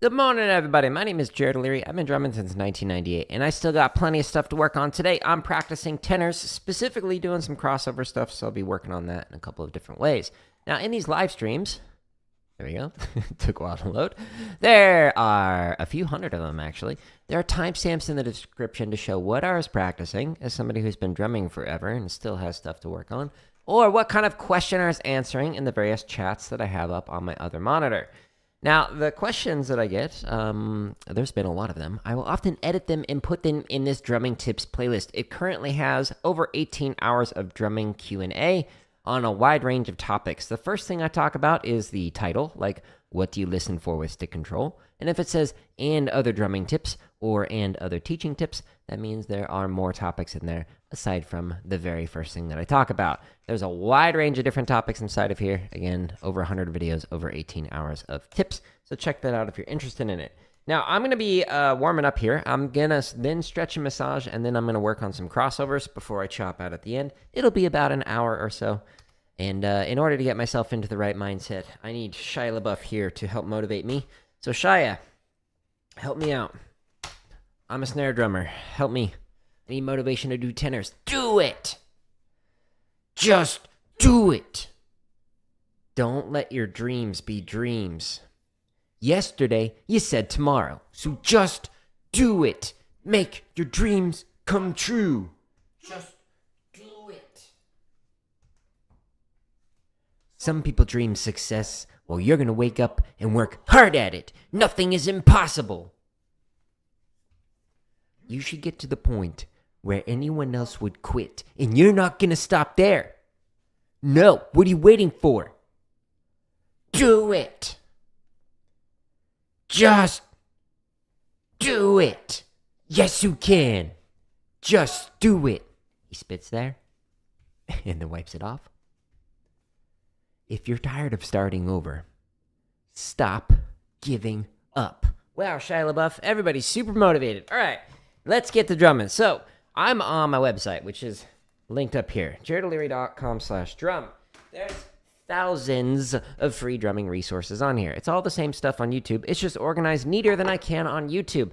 Good morning, everybody. My name is Jared O'Leary. I've been drumming since 1998, and I still got plenty of stuff to work on. Today, I'm practicing tenors, specifically doing some crossover stuff, so I'll be working on that in a couple of different ways. Now, in these live streams, there we go. Took a while to load. There are a few hundred of them, actually. There are timestamps in the description to show what I was practicing as somebody who's been drumming forever and still has stuff to work on, or what kind of question I was answering in the various chats that I have up on my other monitor. Now, the questions that I get, there's been a lot of them. I will often edit them and put them in this drumming tips playlist. It currently has over 18 hours of drumming Q&A on a wide range of topics. The first thing I talk about is the title, like what do you listen for with stick control? And if it says and other drumming tips or and other teaching tips, that means there are more topics in there aside from the very first thing that I talk about. There's a wide range of different topics inside of here. Again, over 100 videos, over 18 hours of tips. So check that out if you're interested in it. Now, I'm going to be warming up here. I'm going to then stretch and massage, and then I'm going to work on some crossovers before I chop out at the end. It'll be about an hour or so. And in order to get myself into the right mindset, I need Shia LaBeouf here to help motivate me. So Shia, help me out. I'm a snare drummer. Help me. I need motivation to do tenors. Do it! Just do it! Don't let your dreams be dreams. Yesterday, you said tomorrow. So just do it. Make your dreams come true. Just do it. Some people dream success. Well, you're going to wake up and work hard at it. Nothing is impossible. You should get to the point where anyone else would quit, and you're not going to stop there. No, what are you waiting for? Do it. Just do it. Yes, you can. Just do it. He spits there and then wipes it off. If you're tired of starting over, stop giving up. Wow, Shia LaBeouf, everybody's super motivated. All right, let's get to drumming. So, I'm on my website, which is linked up here, jaredoleary.com/drum. There's thousands of free drumming resources on here. It's all the same stuff on YouTube. It's just organized neater than I can on YouTube.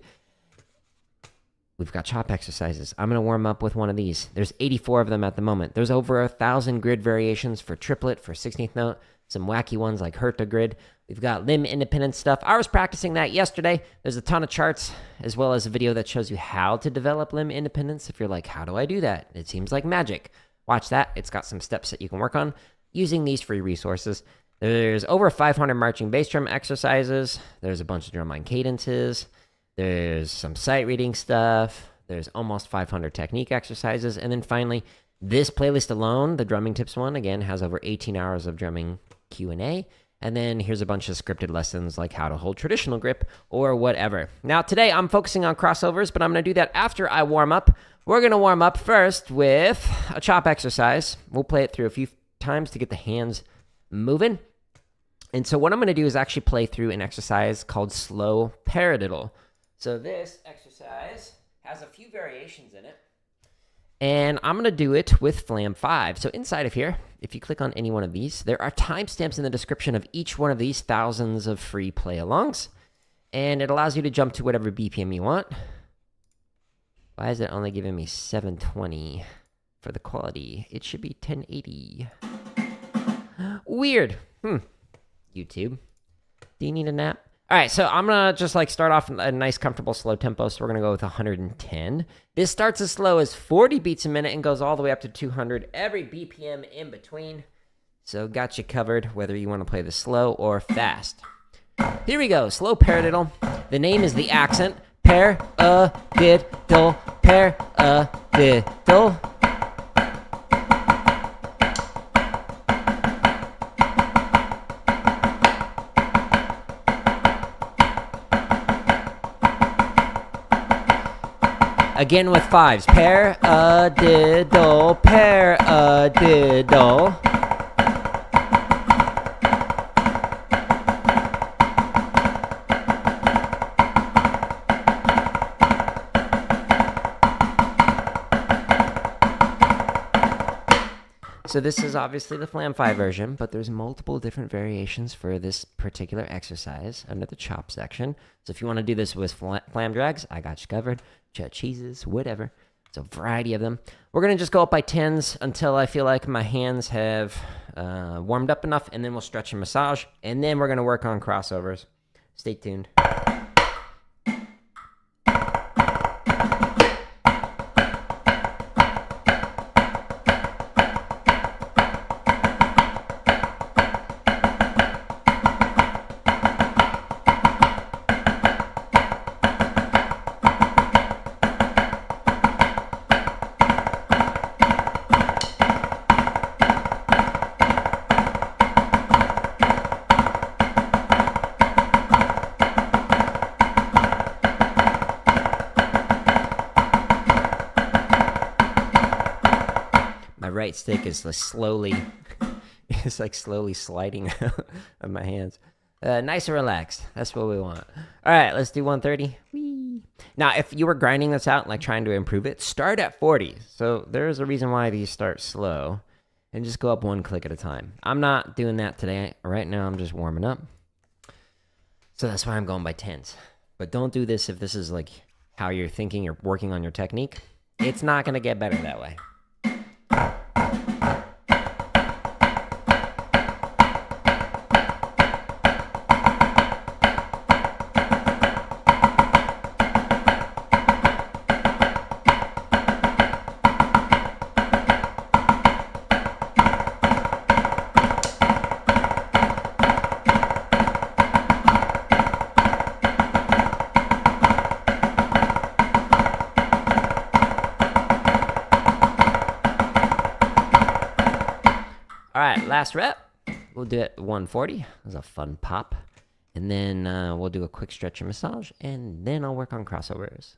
We've got chop exercises. I'm going to warm up with one of these. There's 84 of them at the moment. There's over 1,000 grid variations for triplet, for 16th note, some wacky ones like Herta grid. We've got limb independent stuff. I was practicing that yesterday. There's a ton of charts, as well as a video that shows you how to develop limb independence. If you're like, how do I do that? It seems like magic. Watch that. It's got some steps that you can work on using these free resources. There's over 500 marching bass drum exercises. There's a bunch of drumline cadences. There's some sight reading stuff. There's almost 500 technique exercises. And then finally, this playlist alone, the drumming tips one, again, has over 18 hours of drumming Q&A. And then here's a bunch of scripted lessons like how to hold traditional grip or whatever. Now, today I'm focusing on crossovers, but I'm going to do that after I warm up. We're going to warm up first with a chop exercise. We'll play it through a few times to get the hands moving. And so what I'm going to do is actually play through an exercise called Slow RLRR. So this exercise has a few variations in it, and I'm going to do it with Flam 5. So inside of here, if you click on any one of these, there are timestamps in the description of each one of these thousands of free play-alongs, and it allows you to jump to whatever BPM you want. Why is it only giving me 720 for the quality? It should be 1080. Weird. YouTube. Do you need a nap? All right, so I'm going to just start off a nice, comfortable, slow tempo. So we're going to go with 110. This starts as slow as 40 beats a minute and goes all the way up to 200, every BPM in between. So got you covered, whether you want to play the slow or fast. Here we go, slow paradiddle. The name is the accent. Paradiddle, paradiddle. Again with fives. Paradiddle, paradiddle. So this is obviously the flam 5 version, but there's multiple different variations for this particular exercise under the chop section. So if you want to do this with flam drags, I got you covered. Jet cheeses, whatever. It's a variety of them. We're going to just go up by 10s until I feel like my hands have warmed up enough, and then we'll stretch and massage, and then we're going to work on crossovers. Stay tuned. My right stick is like slowly, it's like slowly sliding out of my hands. Nice and relaxed. That's what we want. All right, let's do 130. Whee. Now, if you were grinding this out, like trying to improve it, start at 40. So there's a reason why these start slow, and just go up one click at a time. I'm not doing that today. Right now, I'm just warming up. So that's why I'm going by 10s. But don't do this if this is like how you're thinking you're working on your technique. It's not going to get better that way. All right, last rep. We'll do it 140. It was a fun pop. And then we'll do a quick stretch and massage, and then I'll work on crossovers.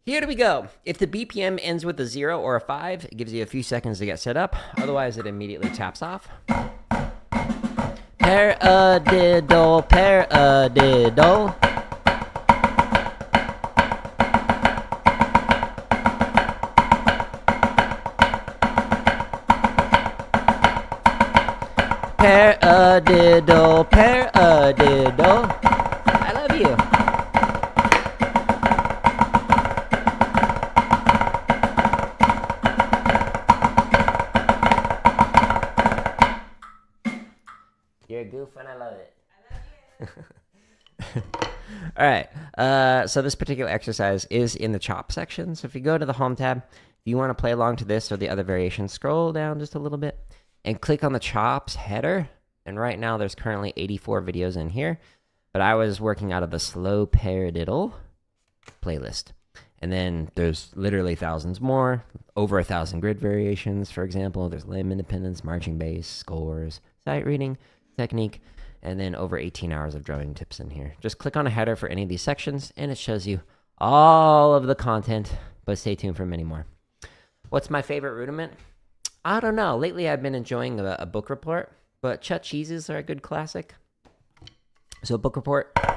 Here we go. If the BPM ends with a 0 or a 5, it gives you a few seconds to get set up. Otherwise, it immediately taps off. Paradiddle, paradiddle. Paradiddle, paradiddle. I love you. You're a goof and I love it. I love you. All right. So this particular exercise is in the chop section. So if you go to the home tab, if you want to play along to this or the other variations, scroll down just a little bit and click on the chops header. And right now there's currently 84 videos in here, but I was working out of the slow paradiddle playlist. And then there's literally thousands more, over 1,000 grid variations, for example. There's limb independence, marching bass, scores, sight reading, technique, and then over 18 hours of drumming tips in here. Just click on a header for any of these sections, and it shows you all of the content, but stay tuned for many more. What's my favorite rudiment? I don't know. Lately, I've been enjoying a book report, but Chut Cheeses are a good classic. So book report. But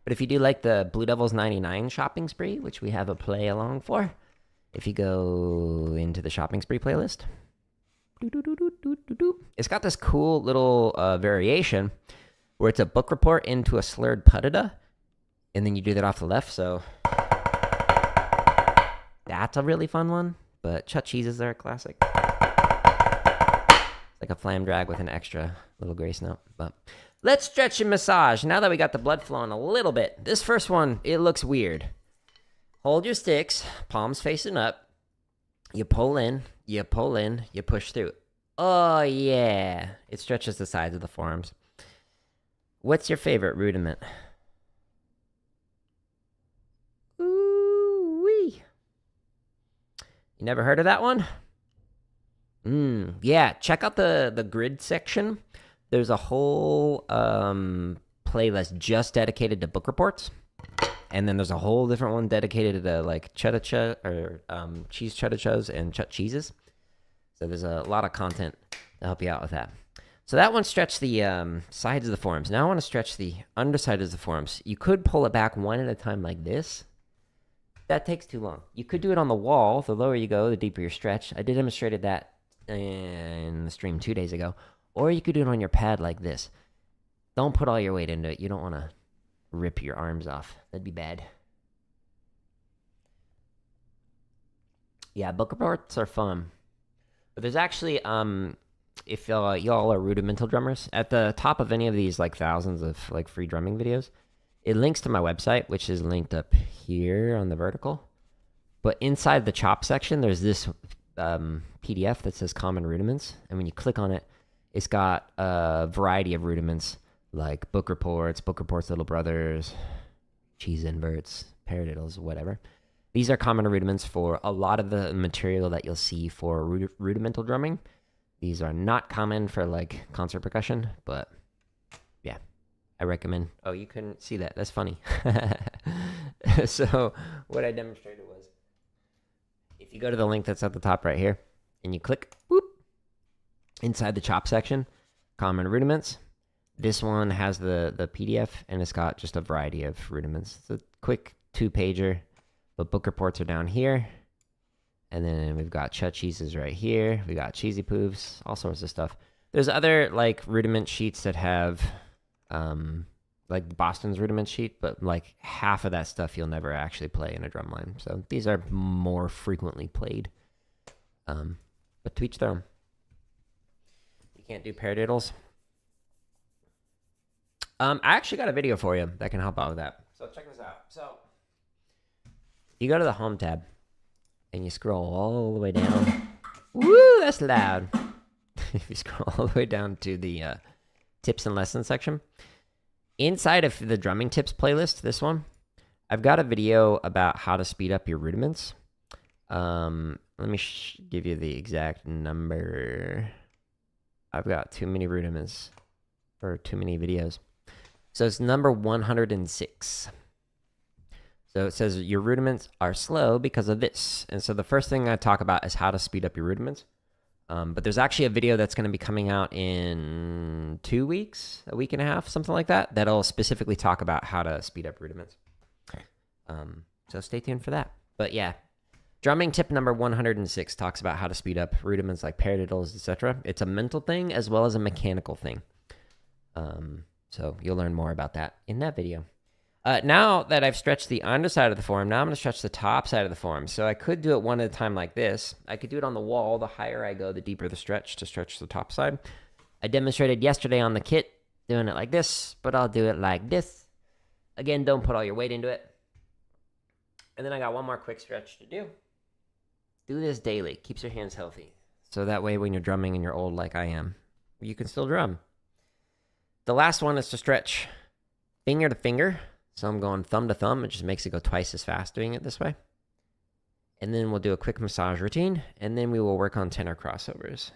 if you do like the Blue Devils 99 shopping spree, which we have a play along for, if you go into the shopping spree playlist, it's got this cool little variation where it's a book report into a slurred puttada, and then you do that off the left, so that's a really fun one. But Chut Cheeses are a classic. It's like a flam drag with an extra little grace note. But let's stretch and massage. Now that we got the blood flowing a little bit, this first one, it looks weird. Hold your sticks, palms facing up. You pull in, you push through. Oh, yeah. It stretches the sides of the forearms. What's your favorite rudiment? Ooh-wee. You never heard of that one? Yeah, check out the grid section. There's a whole playlist just dedicated to book reports. And then there's a whole different one dedicated to like cheddar or cheese cheddar and Chut Cheeses. So there's a lot of content to help you out with that. So that one stretched the sides of the forearms. Now I want to stretch the underside of the forearms. You could pull it back one at a time like this. that takes too long. You could do it on the wall. The lower you go, the deeper your stretch. I demonstrated that in the stream 2 days ago. Or you could do it on your pad like this. Don't put all your weight into it. You don't want to rip your arms off. That'd be bad. Yeah, book reports are fun. But there's actually, if y'all are rudimental drummers, at the top of any of these like thousands of like free drumming videos, it links to my website, which is linked up here on the vertical. But inside the chop section, there's this PDF that says common rudiments. And when you click on it, it's got a variety of rudiments like book reports, little brothers, cheese inverts, paradiddles, whatever. These are common rudiments for a lot of the material that you'll see for rudimental drumming. These are not common for like concert percussion, but yeah, I recommend. Oh, you couldn't see that. That's funny. So what I demonstrated was, if you go to the link that's at the top right here and you click, boop, inside the chop section, common rudiments. This one has the PDF and it's got just a variety of rudiments. It's a quick 2-pager. But book reports are down here. And then we've got chut cheeses right here. We got cheesy poofs, all sorts of stuff. There's other like rudiment sheets that have like Boston's rudiment sheet, but like half of that stuff you'll never actually play in a drumline. So these are more frequently played. But to each their own. You can't do paradiddles. I actually got a video for you that can help out with that. So check this out. So you go to the home tab and you scroll all the way down. Woo, that's loud. If you scroll all the way down to the tips and lessons section, inside of the drumming tips playlist, this one, I've got a video about how to speed up your rudiments. Let me give you the exact number. I've got too many rudiments or too many videos. So it's number 106. So it says your rudiments are slow because of this. And so the first thing I talk about is how to speed up your rudiments. But there's actually a video that's going to be coming out in 2 weeks, a week and a half, something like that, that'll specifically talk about how to speed up rudiments. So stay tuned for that. But yeah, drumming tip number 106 talks about how to speed up rudiments like paradiddles, etc. It's a mental thing as well as a mechanical thing. So you'll learn more about that in that video. Now that I've stretched the underside of the form, now I'm going to stretch the top side of the form. So I could do it one at a time like this. I could do it on the wall. The higher I go, the deeper the stretch to stretch the top side. I demonstrated yesterday on the kit doing it like this, but I'll do it like this. Again, don't put all your weight into it. And then I got one more quick stretch to do. Do this daily. Keeps your hands healthy. So that way when you're drumming and you're old like I am, you can still drum. The last one is to stretch finger to finger. So I'm going thumb to thumb. It just makes it go twice as fast doing it this way. And then we'll do a quick massage routine. And then we will work on tenor crossovers.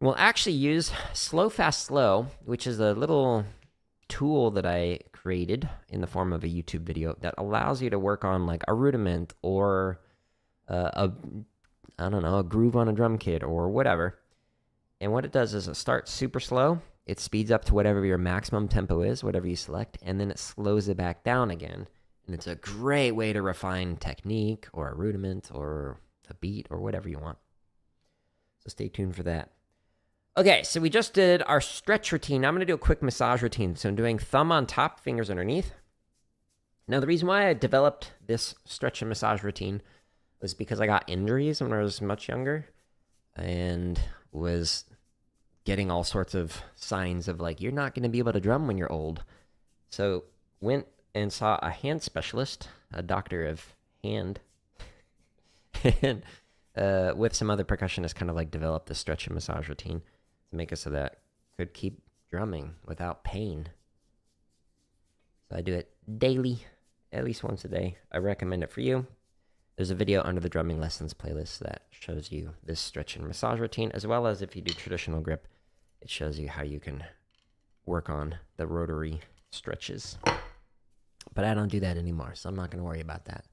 We'll actually use Slow, Fast, Slow, which is a little tool that I created in the form of a YouTube video that allows you to work on like a rudiment or a groove on a drum kit or whatever. And what it does is it starts super slow. It speeds up to whatever your maximum tempo is, whatever you select, and then it slows it back down again. And it's a great way to refine technique or a rudiment or a beat or whatever you want. So stay tuned for that. Okay, so we just did our stretch routine. Now I'm going to do a quick massage routine. So I'm doing thumb on top, fingers underneath. Now the reason why I developed this stretch and massage routine was because I got injuries when I was much younger and was getting all sorts of signs of like, you're not going to be able to drum when you're old. So went and saw a hand specialist, a doctor of hand, and with some other percussionists kind of like developed this stretch and massage routine to make it so that I could keep drumming without pain. So I do it daily, at least once a day. I recommend it for you. There's a video under the drumming lessons playlist that shows you this stretch and massage routine, as well as if you do traditional grip, it shows you how you can work on the rotary stretches. But I don't do that anymore, so I'm not going to worry about that.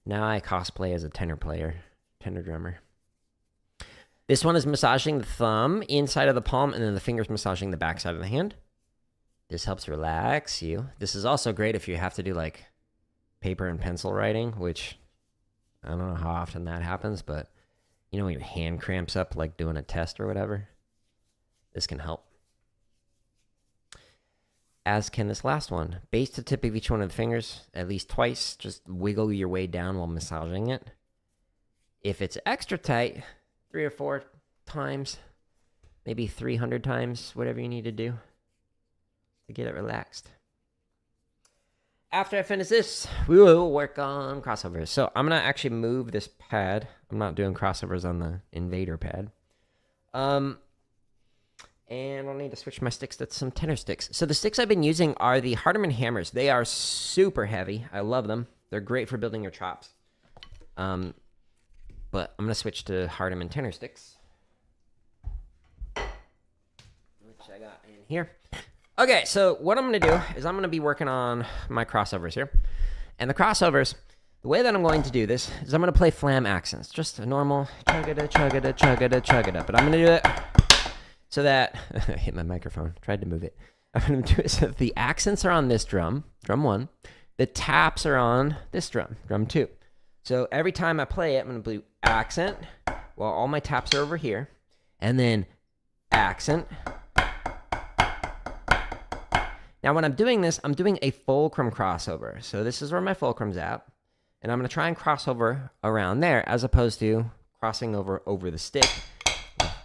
Now I cosplay as a tenor player, tenor drummer. This one is massaging the thumb inside of the palm, and then the fingers massaging the back side of the hand. This helps relax you. This is also great if you have to do like paper and pencil writing, which I don't know how often that happens, but you know when your hand cramps up like doing a test or whatever? This can help. As can this last one. Base to tip of each one of the fingers at least twice. Just wiggle your way down while massaging it. If it's extra tight, 3 or 4 times, maybe 300 times, whatever you need to do to get it relaxed. After I finish this, we will work on crossovers. So I'm going to actually move this pad. I'm not doing crossovers on the Invader pad. And I'll need to switch my sticks to some tenor sticks. So the sticks I've been using are the Hardeman hammers. They are super heavy. I love them. They're great for building your chops. But I'm going to switch to Hardeman tenor sticks, which I got in here. Okay, so what I'm going to do is I'm going to be working on my crossovers here. And the crossovers, the way that I'm going to do this is I'm going to play flam accents. Just a normal chugga-da, chugga-da, chugga-da, chugga-da. But I'm going to do it so that... I hit my microphone. Tried to move it. I'm going to do it so that the accents are on this drum, drum 1. The taps are on this drum, drum 2. So every time I play it, I'm going to do accent while all my taps are over here. And then accent. Now, when I'm doing this, I'm doing a fulcrum crossover. So this is where my fulcrum's at. And I'm going to try and cross over around there as opposed to crossing over the stick,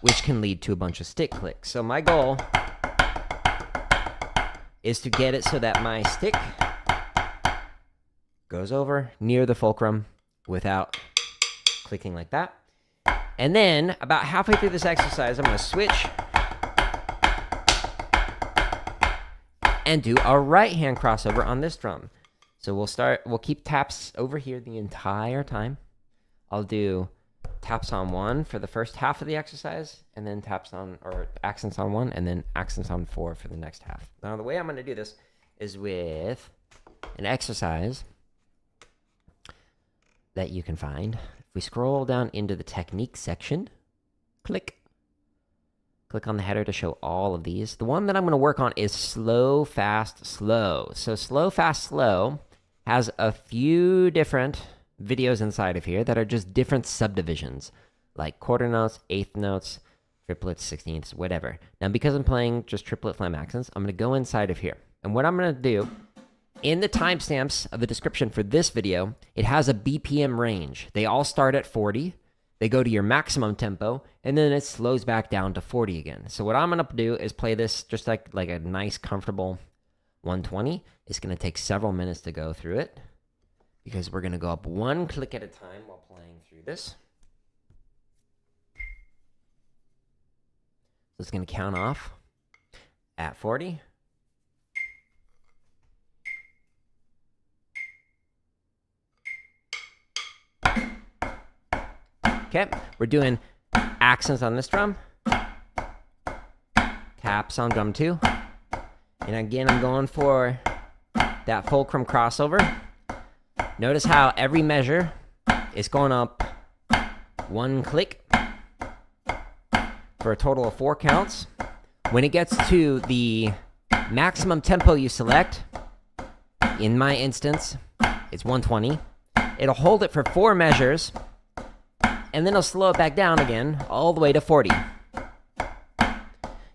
which can lead to a bunch of stick clicks. So my goal is to get it so that my stick goes over near the fulcrum without clicking like that. And then, about halfway through this exercise, I'm going to switch and do a right-hand crossover on this drum. So we'll keep taps over here the entire time. I'll do taps on 1 for the first half of the exercise, and then taps on, or accents on 1, and then accents on 4 for the next half. Now, the way I'm going to do this is with an exercise that you can find. If we scroll down into the technique section, click on the header to show all of these. The one that I'm going to work on is slow, fast, slow. So slow, fast, slow has a few different videos inside of here that are just different subdivisions, like quarter notes, eighth notes, triplets, sixteenths, whatever. Now, because I'm playing just triplet flam accents, I'm going to go inside of here. And what I'm going to do, in the timestamps of the description for this video, it has a BPM range. They all start at 40. They go to your maximum tempo, and then it slows back down to 40 again. So what I'm going to do is play this just like a nice, comfortable 120. It's going to take several minutes to go through it because we're going to go up one click at a time while playing through this. So it's going to count off at 40. Okay, we're doing accents on this drum, taps on drum 2, and again I'm going for that fulcrum crossover. Notice how every measure is going up 1 click for a total of 4 counts. When it gets to the maximum tempo you select, in my instance, it's 120, it'll hold it for 4 measures, and then it'll slow it back down again, all the way to 40.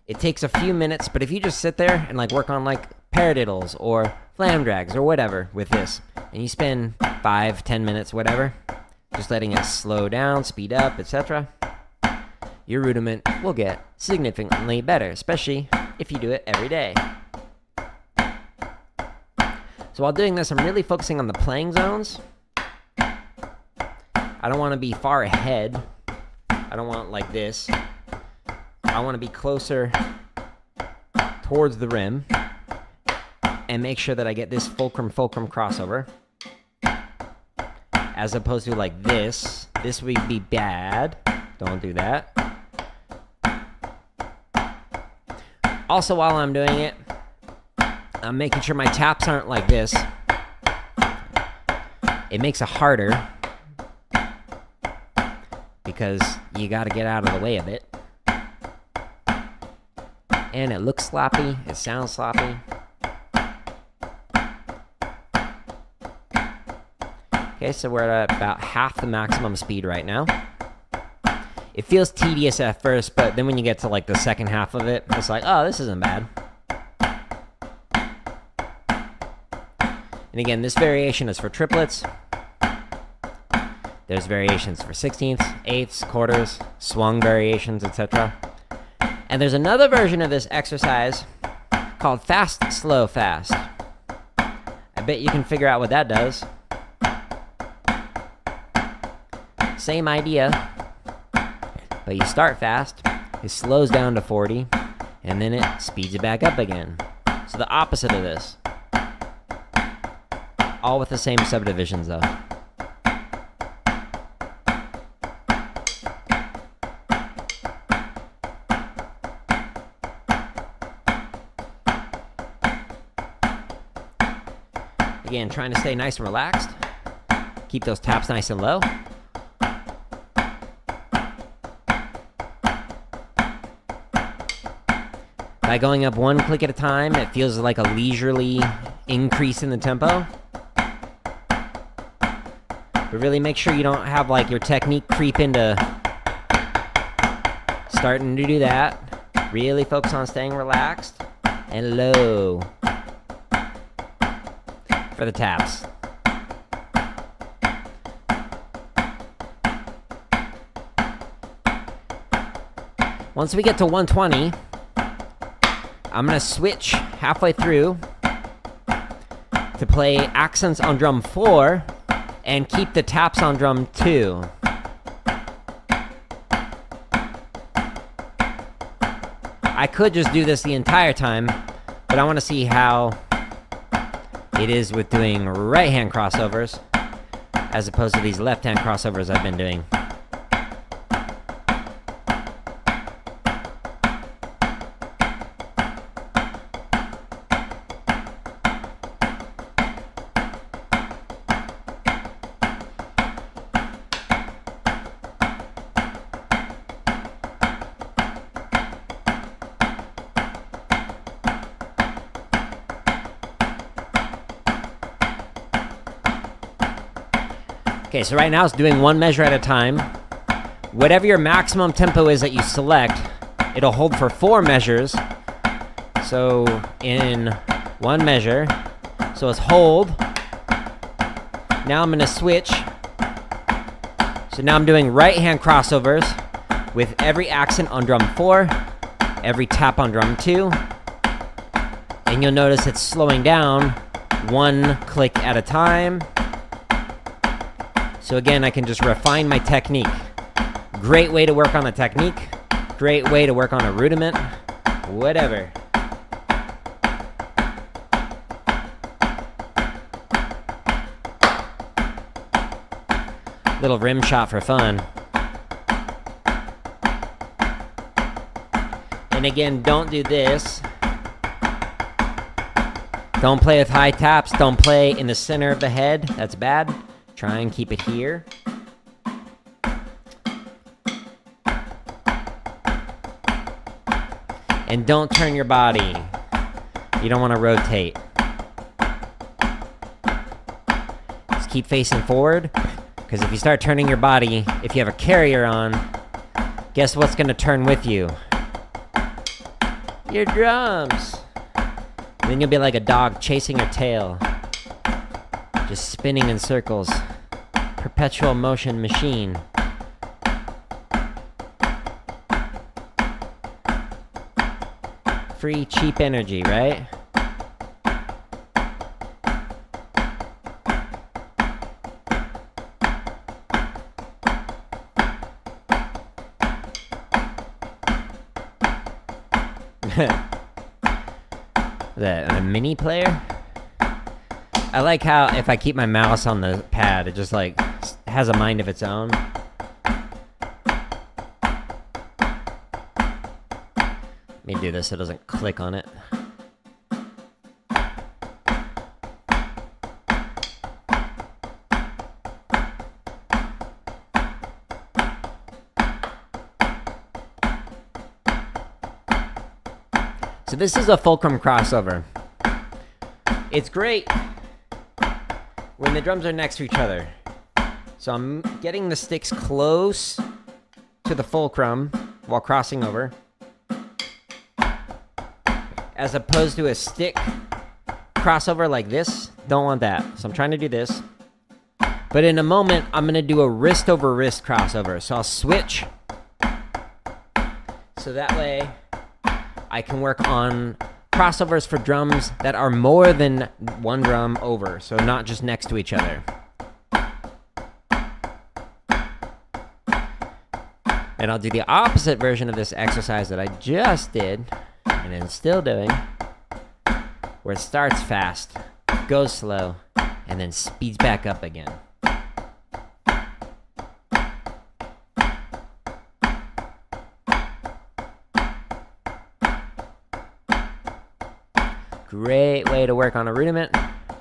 It takes a few minutes, but if you just sit there and work on paradiddles or flam drags or whatever with this, and you spend 5-10 minutes, whatever, just letting it slow down, speed up, etc., your rudiment will get significantly better, especially if you do it every day. So while doing this, I'm really focusing on the playing zones. I don't want to be far ahead. I don't want like this. I want to be closer towards the rim and make sure that I get this fulcrum crossover as opposed to like this. This would be bad. Don't do that. Also, while I'm doing it, I'm making sure my taps aren't like this. It makes it harder because you got to get out of the way of it. And it looks sloppy. It sounds sloppy. Okay, so we're at about half the maximum speed right now. It feels tedious at first, but then when you get to like the second half of it, it's like, oh, this isn't bad. And again, this variation is for triplets. There's variations for 16ths, eighths, quarters, swung variations, etc. And there's another version of this exercise called fast, slow, fast. I bet you can figure out what that does. Same idea, but you start fast, it slows down to 40, and then it speeds it back up again. So the opposite of this. All with the same subdivisions though. Again, trying to stay nice and relaxed. Keep those taps nice and low. By going up one click at a time, it feels like a leisurely increase in the tempo. But really make sure you don't have like your technique creep into starting to do that. Really focus on staying relaxed and low for the taps. Once we get to 120, I'm gonna switch halfway through to play accents on drum 4 and keep the taps on drum 2. I could just do this the entire time, but I want to see how it is with doing right hand crossovers as opposed to these left hand crossovers I've been doing. Okay, so right now it's doing one measure at a time. Whatever your maximum tempo is that you select, it'll hold for 4 measures. So in one measure, so it's hold. Now I'm gonna switch. So now I'm doing right hand crossovers with every accent on drum 4, every tap on drum 2. And you'll notice it's slowing down one click at a time. So again, I can just refine my technique. Great way to work on a technique. Great way to work on a rudiment. Whatever. Little rim shot for fun. And again, don't do this. Don't play with high taps. Don't play in the center of the head. That's bad. Try and keep it here. And don't turn your body. You don't want to rotate. Just keep facing forward, because if you start turning your body, if you have a carrier on, guess what's going to turn with you? Your drums. And then you'll be like a dog chasing your tail. Just spinning in circles. Perpetual motion machine. Free, cheap energy, right? That a mini player? I like how if I keep my mouse on the pad, it just like has a mind of its own. Let me do this so it doesn't click on it. So this is a fulcrum crossover. It's great when the drums are next to each other. So I'm getting the sticks close to the fulcrum while crossing over, as opposed to a stick crossover like this. Don't want that. So I'm trying to do this. But in a moment, I'm going to do a wrist over wrist crossover. So I'll switch. So that way I can work on crossovers for drums that are more than one drum over. So not just next to each other. And I'll do the opposite version of this exercise that I just did and am still doing, where it starts fast, goes slow, and then speeds back up again. Great way to work on a rudiment.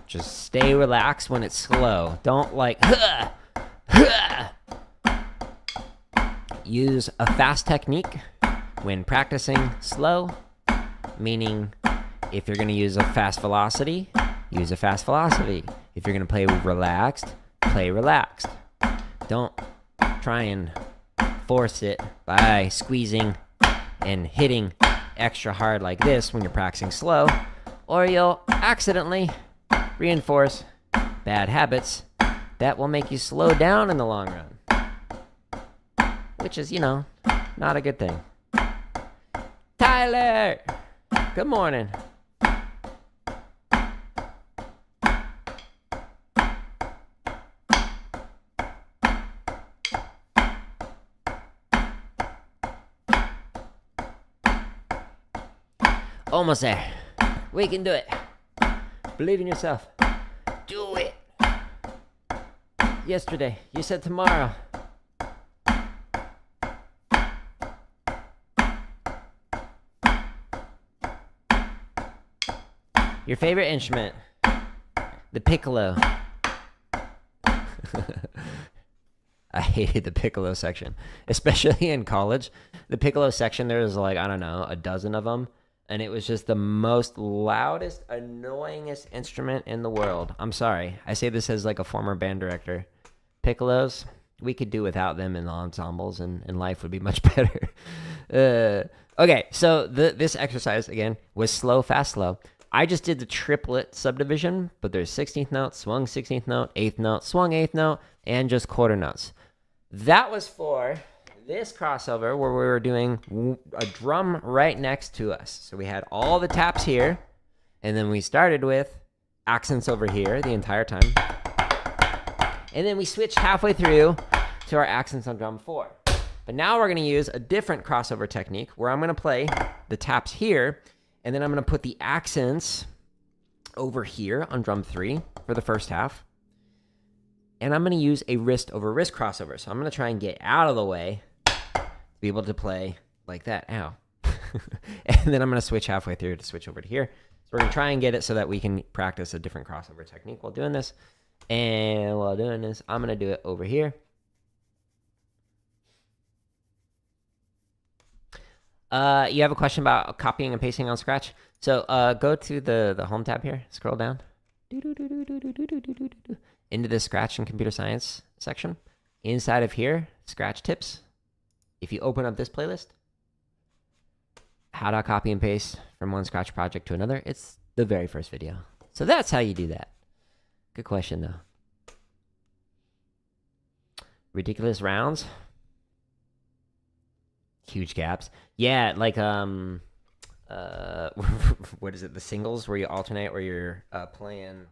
Just stay relaxed when it's slow. Don't like, Use a fast technique when practicing slow, meaning if you're going to use a fast velocity, use a fast velocity. If you're going to play relaxed, play relaxed. Don't try and force it by squeezing and hitting extra hard like this when you're practicing slow, or you'll accidentally reinforce bad habits that will make you slow down in the long run, which is, not a good thing. Tyler, good morning. Almost there. We can do it. Believe in yourself. Do it. Yesterday, you said tomorrow. Your favorite instrument? The piccolo. I hated the piccolo section, especially in college. The piccolo section, there was like, I don't know, a dozen of them. And it was just the most loudest, annoyingest instrument in the world. I'm sorry. I say this as like a former band director. Piccolos, we could do without them in the ensembles, and life would be much better. Okay, so this exercise, again, was slow, fast, slow. I just did the triplet subdivision, but there's 16th note, swung 16th note, 8th note, swung 8th note, and just quarter notes. That was for this crossover where we were doing a drum right next to us. So we had all the taps here, and then we started with accents over here the entire time. And then we switched halfway through to our accents on drum 4. But now we're going to use a different crossover technique where I'm going to play the taps here, and then I'm going to put the accents over here on drum 3 for the first half. And I'm going to use a wrist over wrist crossover. So I'm going to try and get out of the way to be able to play like that. Ow. And then I'm going to switch halfway through to switch over to here. So we're going to try and get it so that we can practice a different crossover technique while doing this. And while doing this, I'm going to do it over here. You have a question about copying and pasting on Scratch? So go to the Home tab here. Scroll down. Into the Scratch and Computer Science section. Inside of here, Scratch Tips. If you open up this playlist, how to copy and paste from one Scratch project to another, it's the very first video. So that's how you do that. Good question, though. Ridiculous rounds. Huge gaps. Yeah, like, what is it? The singles where you alternate, where you're playing,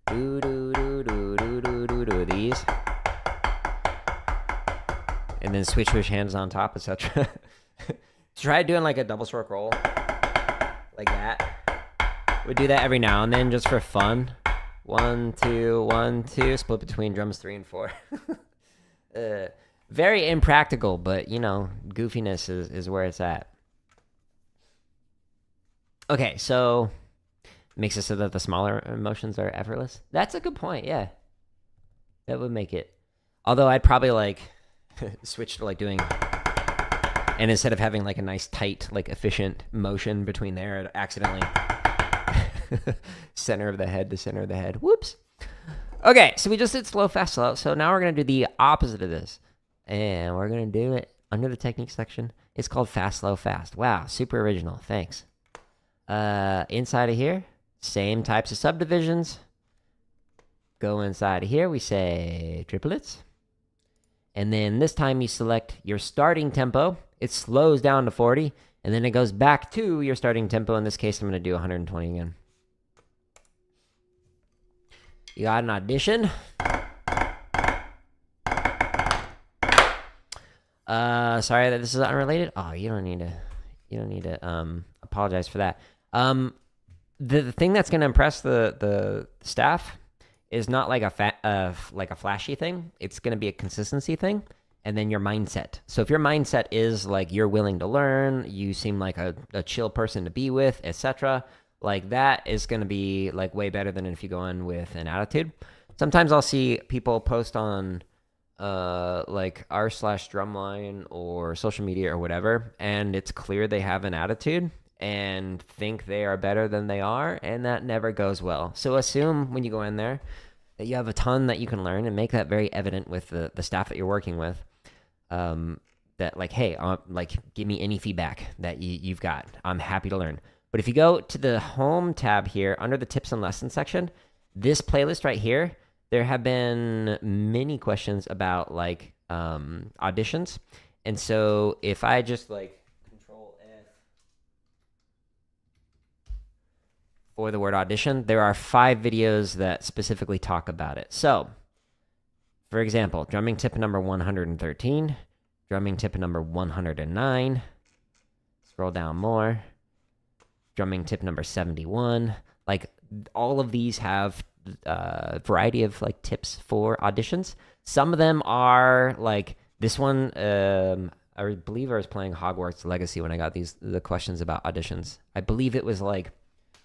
do do do do do do do do these, and then switch hands on top, etc. Try doing like a double stroke roll, like that. We do that every now and then just for fun. 1 2 1 2. Split between drums 3 and 4. Very impractical, but goofiness is where it's at. Okay, so makes it so that the smaller motions are effortless. That's a good point, yeah. That would make it. Although I'd probably like switch to like doing, and instead of having like a nice tight, like efficient motion between there, I'd accidentally center of the head to center of the head. Whoops. Okay, so we just did slow, fast, slow. So now we're going to do the opposite of this. And we're going to do it under the technique section. It's called fast, slow, fast. Wow, super original. Thanks. Inside of here, same types of subdivisions. Go inside of here, we say triplets. And then this time you select your starting tempo. It slows down to 40, and then it goes back to your starting tempo. In this case, I'm going to do 120 again. You got an audition. Sorry that this is unrelated. Oh, you don't need to apologize for that. The thing that's going to impress the staff is not like a flashy thing. It's going to be a consistency thing, and then your mindset. So if your mindset is like you're willing to learn, you seem like a chill person to be with, etc., like that is going to be like way better than if you go in with an attitude. Sometimes I'll see people post on like r/drumline or social media or whatever, and it's clear they have an attitude and think they are better than they are, and that never goes well. So assume when you go in there that you have a ton that you can learn, and make that very evident with the staff that you're working with. That like, hey, like give me any feedback that you've got. I'm happy to learn. But if you go to the home tab here under the tips and lessons section, this playlist right here, there have been many questions about like auditions. And so if I just like Control F for the word audition, there are 5 videos that specifically talk about it. So for example, drumming tip number 113, drumming tip number 109, scroll down more, drumming tip number 71. Like all of these have a variety of like tips for auditions. Some of them are like this one. I believe I was playing Hogwarts Legacy when I got the questions about auditions. I believe it was like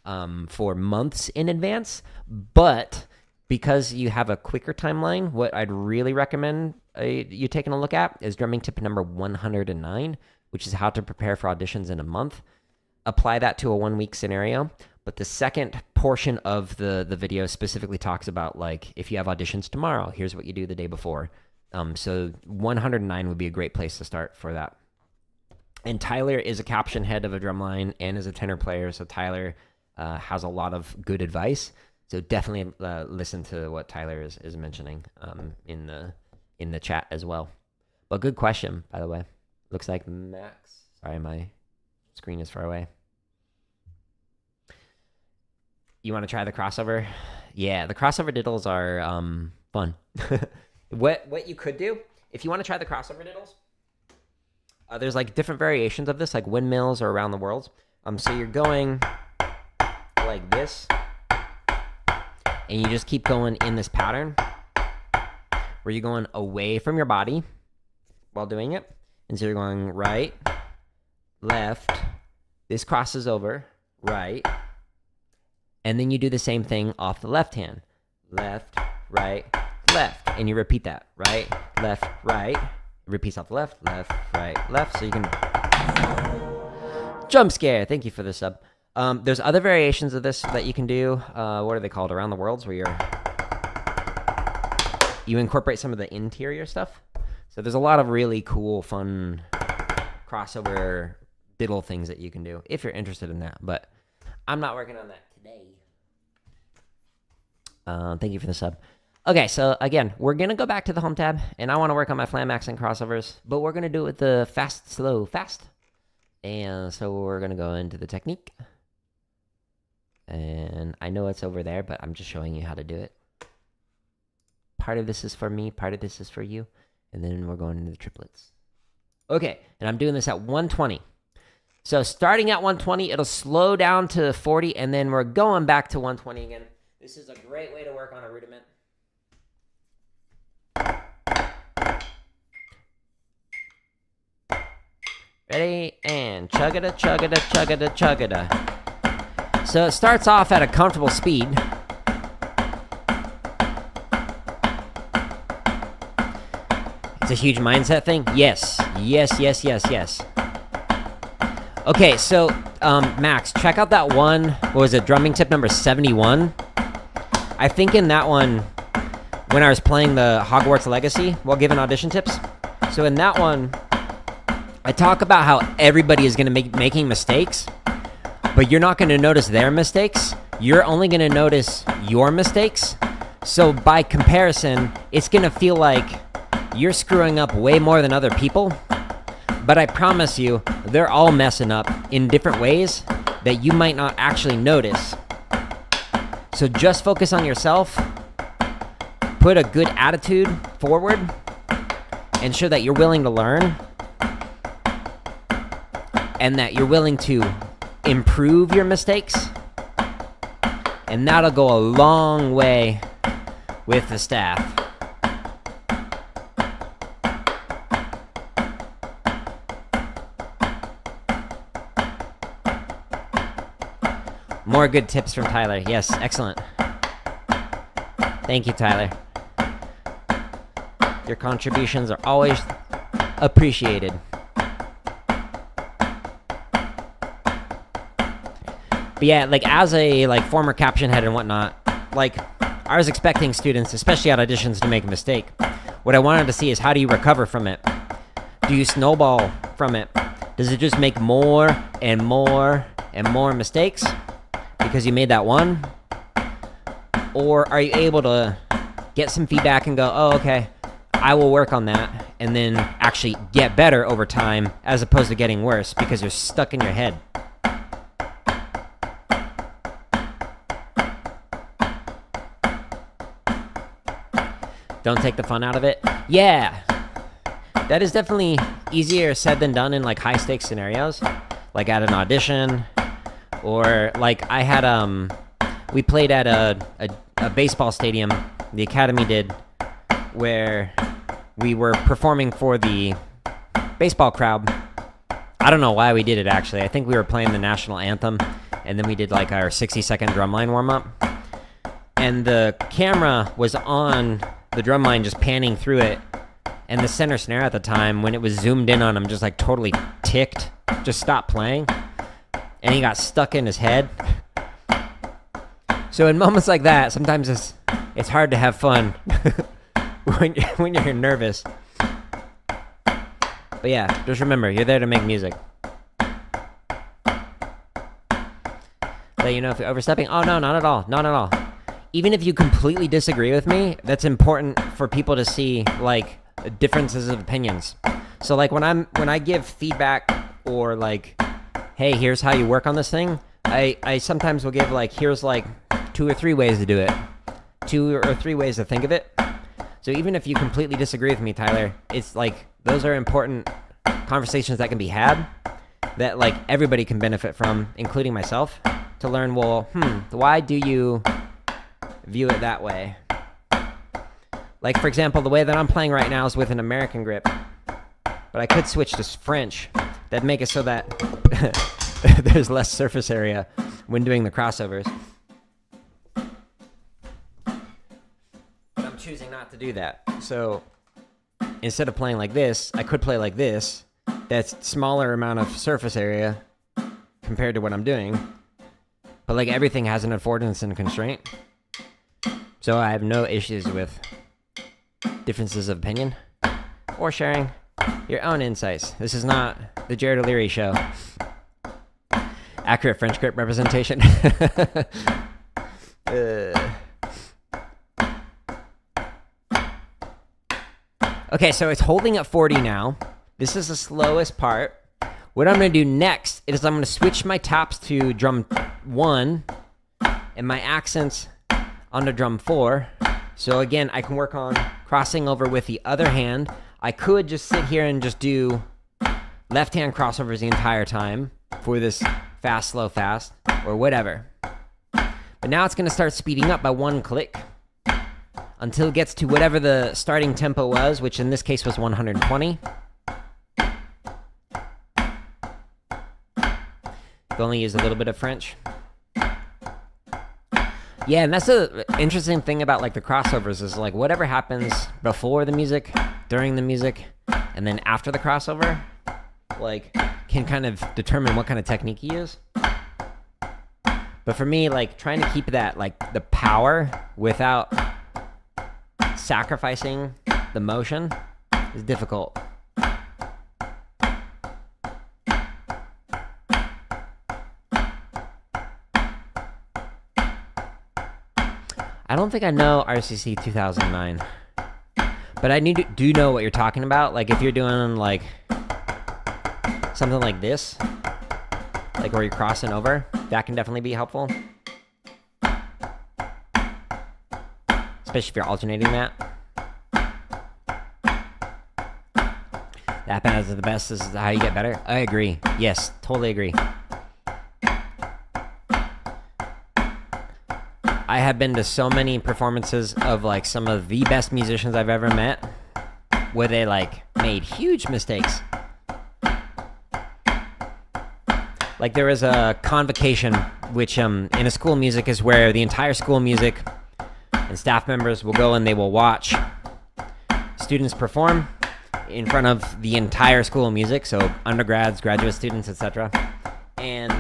for months in advance, but because you have a quicker timeline, what I'd really recommend you taking a look at is drumming tip number 109, which is how to prepare for auditions in a month. Apply that to a 1-week scenario. But the second portion of the video specifically talks about, like, if you have auditions tomorrow, here's what you do the day before. So 109 would be a great place to start for that. And Tyler is a caption head of a drumline and is a tenor player, so Tyler has a lot of good advice. So definitely listen to what Tyler is mentioning in the chat as well. But good question, by the way. Looks like Max. Sorry, my screen is far away. You want to try the crossover? Yeah, the crossover diddles are fun. What you could do, if you want to try the crossover diddles, there's like different variations of this, like windmills or around the world. So you're going like this, and you just keep going in this pattern where you're going away from your body while doing it. And so you're going right, left, this crosses over, right, and then you do the same thing off the left hand. Left, right, left. And you repeat that. Right, left, right. Repeats off the left, right, left. So you can... Jump scare. Thank you for the sub. There's other variations of this that you can do. What are they called? Around the worlds, where you incorporate some of the interior stuff. So there's a lot of really cool, fun crossover diddle things that you can do if you're interested in that. But I'm not working on that today. Thank you for the sub. Okay, so again, we're going to go back to the home tab, and I want to work on my flam accent crossovers, but we're going to do it with the fast, slow, fast. And so we're going to go into the technique. And I know it's over there, but I'm just showing you how to do it. Part of this is for me, part of this is for you. And then we're going into the triplets. Okay, and I'm doing this at 120. So starting at 120, it'll slow down to 40, and then we're going back to 120 again. This is a great way to work on a rudiment. Ready? And chug-a-da, chug-a-da, chug-a-da, chug-a-da. So it starts off at a comfortable speed. It's a huge mindset thing? Yes. Yes, yes, yes, yes. Okay, so, Max, check out that one. What was it? Drumming tip number 71. I think in that one, when I was playing the Hogwarts Legacy while giving audition tips. So in that one, I talk about how everybody is going to making mistakes, but you're not going to notice their mistakes. You're only going to notice your mistakes. So by comparison, it's going to feel like you're screwing up way more than other people. But I promise you, they're all messing up in different ways that you might not actually notice. So just focus on yourself, put a good attitude forward, and show that you're willing to learn and that you're willing to improve your mistakes. And that'll go a long way with the staff. More good tips from Tyler. Yes, excellent. Thank you, Tyler. Your contributions are always appreciated. But yeah, like as a former caption head and whatnot, like I was expecting students, especially at auditions, to make a mistake. What I wanted to see is, how do you recover from it? Do you snowball from it? Does it just make more and more and more mistakes because you made that one? Or are you able to get some feedback and go, oh, okay, I will work on that, and then actually get better over time as opposed to getting worse because you're stuck in your head? Don't take the fun out of it? Yeah. That is definitely easier said than done in like high stakes scenarios, like at an audition, or like I had we played at a baseball stadium, the academy did, where we were performing for the baseball crowd. I don't know why we did it, actually. I think we were playing the national anthem, and then we did like our 60-second drumline warm-up. And the camera was on the drumline, just panning through it. And the center snare at the time, when it was zoomed in on him, just like totally ticked, just stopped playing. And he got stuck in his head. So in moments like that, sometimes it's hard to have fun when you're nervous. But yeah, just remember, you're there to make music. Let you know if you're overstepping. Oh no, not at all, not at all. Even if you completely disagree with me, that's important for people to see, like, differences of opinions. So like when I give feedback, or like, hey, here's how you work on this thing, I sometimes will give like, here's like 2 or 3 ways to do it, 2 or 3 ways to think of it. So even if you completely disagree with me, Tyler, it's like, those are important conversations that can be had, that like everybody can benefit from, including myself, to learn, well, why do you view it that way? Like, for example, the way that I'm playing right now is with an American grip, but I could switch to French. That'd make it so that there's less surface area when doing the crossovers. But I'm choosing not to do that. So instead of playing like this, I could play like this. That's smaller amount of surface area compared to what I'm doing. But like, everything has an affordance and a constraint. So I have no issues with differences of opinion or sharing your own insights. This is not the Jared O'Leary show. Accurate French grip representation. Okay, so it's holding at 40 now. This is the slowest part. What I'm going to do next is I'm going to switch my taps to drum 1 and my accents onto drum 4. So again, I can work on crossing over with the other hand. I could just sit here and just do left hand crossovers the entire time for this fast, slow, fast, or whatever. But now it's going to start speeding up by 1 click until it gets to whatever the starting tempo was, which in this case was 120. I've only used a little bit of French. Yeah, and that's the interesting thing about like the crossovers, is like whatever happens before the music, during the music, and then after the crossover, like can kind of determine what kind of technique you use. But for me, like trying to keep that, like the power without sacrificing the motion is difficult. I don't think I know RCC 2009, but I do know what you're talking about. Like if you're doing like something like this, like where you're crossing over, that can definitely be helpful. Especially if you're alternating that. That is the best. This is how you get better. I agree. Yes, totally agree. I have been to so many performances of like some of the best musicians I've ever met where they like made huge mistakes. Like there was a convocation, which in a school music is where the entire school music and staff members will go and they will watch students perform in front of the entire school of music, so undergrads, graduate students, etc. And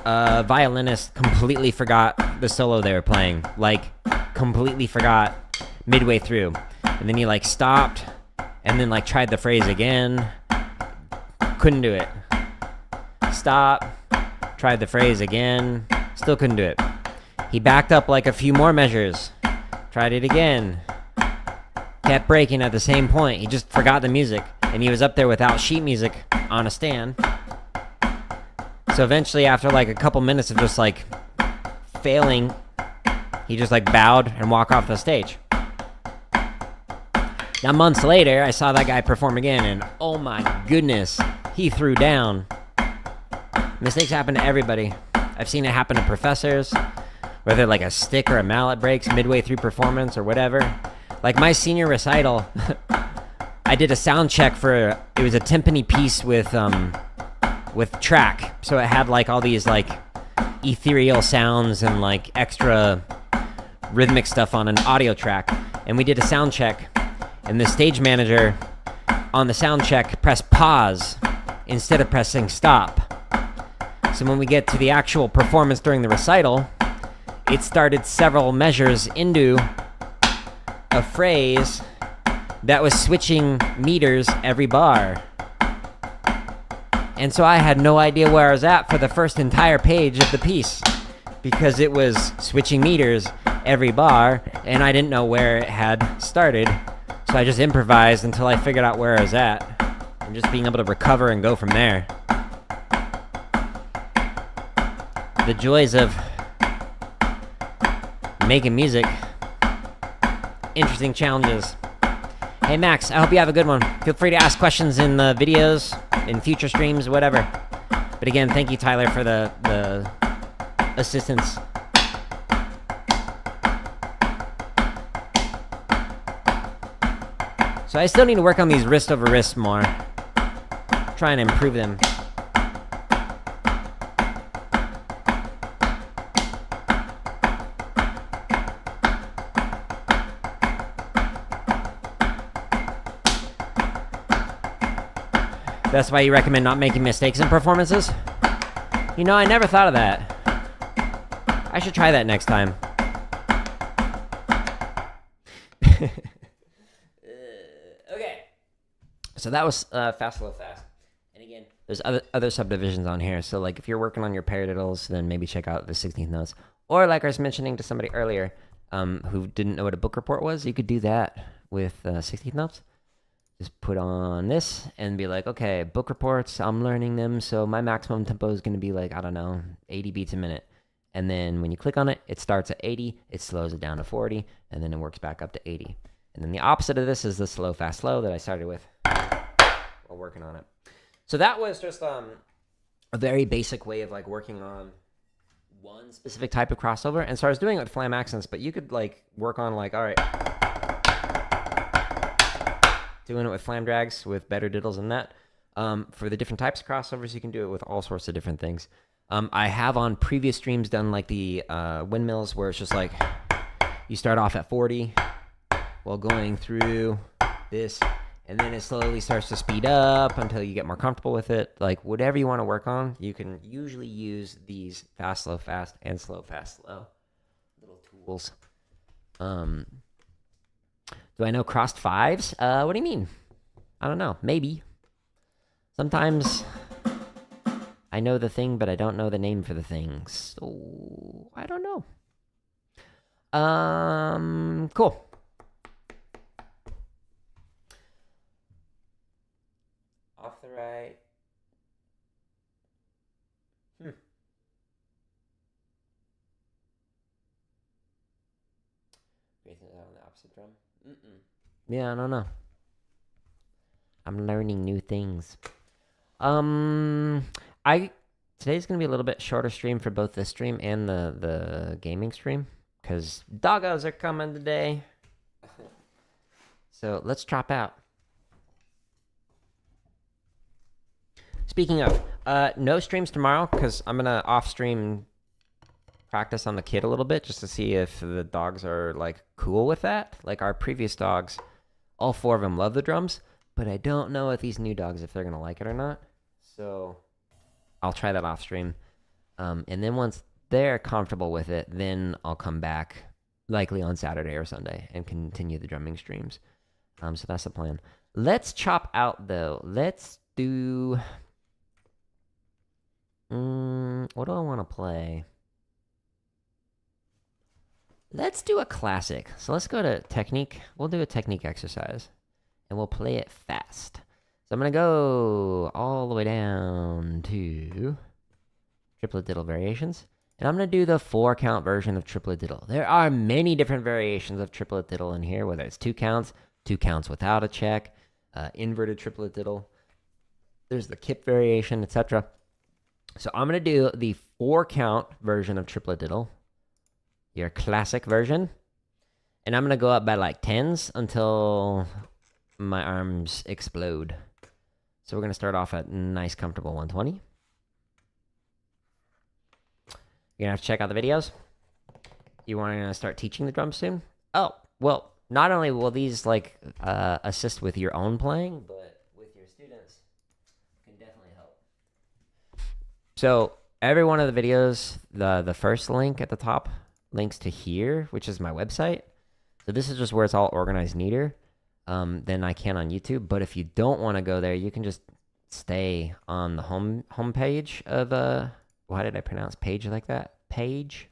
a violinist completely forgot the solo they were playing, like completely forgot midway through, and then he like stopped and then like tried the phrase again, couldn't do it. Stop, tried the phrase again, still couldn't do it. He backed up like a few more measures, tried it again, kept breaking at the same point. He just forgot the music, and he was up there without sheet music on a stand. So eventually, after like a couple minutes of just like failing, he just like bowed and walked off the stage. Now months later, I saw that guy perform again, and oh my goodness, he threw down. Mistakes happen to everybody. I've seen it happen to professors, whether like a stick or a mallet breaks midway through performance or whatever. Like my senior recital, I did a sound check for, it was a timpani piece with track. So it had like all these like ethereal sounds and like extra rhythmic stuff on an audio track. And we did a sound check, and the stage manager on the sound check pressed pause instead of pressing stop. So when we get to the actual performance during the recital, it started several measures into a phrase that was switching meters every bar. And so I had no idea where I was at for the first entire page of the piece, because it was switching meters every bar, and I didn't know where it had started. So I just improvised until I figured out where I was at, and just being able to recover and go from there. The joys of making music. Interesting challenges. Hey Max, I hope you have a good one. Feel free to ask questions in the videos, in future streams, whatever. But again, thank you, Tyler, for the assistance. So I still need to work on these wrist over wrist more. Try and improve them. That's why you recommend not making mistakes in performances? You know, I never thought of that. I should try that next time. Okay. So that was fast, slow, fast. And again, there's other subdivisions on here. So like if you're working on your paradiddles, then maybe check out the 16th notes. Or like I was mentioning to somebody earlier who didn't know what a book report was, you could do that with 16th notes. Just put on this and be like, okay, book reports, I'm learning them, so my maximum tempo is going to be like, I don't know, 80 beats a minute. And then when you click on it, it starts at 80, it slows it down to 40, and then it works back up to 80. And then the opposite of this is the slow, fast, slow that I started with while working on it. So that was just a very basic way of like working on one specific type of crossover. And so I was doing it with flam accents, but you could like work on like, all right, doing it with flam drags with better diddles than that. For the different types of crossovers, you can do it with all sorts of different things. I have on previous streams done like the windmills where it's just like you start off at 40 while going through this, and then it slowly starts to speed up until you get more comfortable with it. Like whatever you want to work on, you can usually use these fast, slow, fast, and slow, fast, slow little tools. Do I know crossed fives? What do you mean? I don't know. Maybe. Sometimes I know the thing, but I don't know the name for the thing. So I don't know. Cool. Off the right. Raising it on the opposite drum. Yeah, I don't know. I'm learning new things. Today's gonna be a little bit shorter stream for both this stream and the gaming stream, because doggos are coming today. So let's drop out. Speaking of, no streams tomorrow, because I'm gonna off stream practice on the kid a little bit just to see if the dogs are like cool with that. Like our previous dogs, all 4 of them love the drums, but I don't know with these new dogs if they're gonna like it or not. So I'll try that off stream. And then once they're comfortable with it, then I'll come back likely on Saturday or Sunday and continue the drumming streams. So that's the plan. Let's chop out though. Let's do, what do I want to play? Let's do a classic. So let's go to technique. We'll do a technique exercise and we'll play it fast. So I'm going to go all the way down to triplet diddle variations. And I'm going to do the 4-count version of triplet diddle. There are many different variations of triplet diddle in here, whether it's 2 counts, 2 counts without a check, inverted triplet diddle. There's the kip variation, etc. So I'm going to do the 4-count version of triplet diddle, your classic version. And I'm going to go up by like 10s until my arms explode. So we're going to start off at nice, comfortable 120. You're going to have to check out the videos. You want to start teaching the drums soon? Oh, well, not only will these like assist with your own playing, but with your students, can definitely help. So every one of the videos, the first link at the top links to here, which is my website. So this is just where it's all organized neater than I can on YouTube. But if you don't want to go there, you can just stay on the home page of why did I pronounce page like that? Page?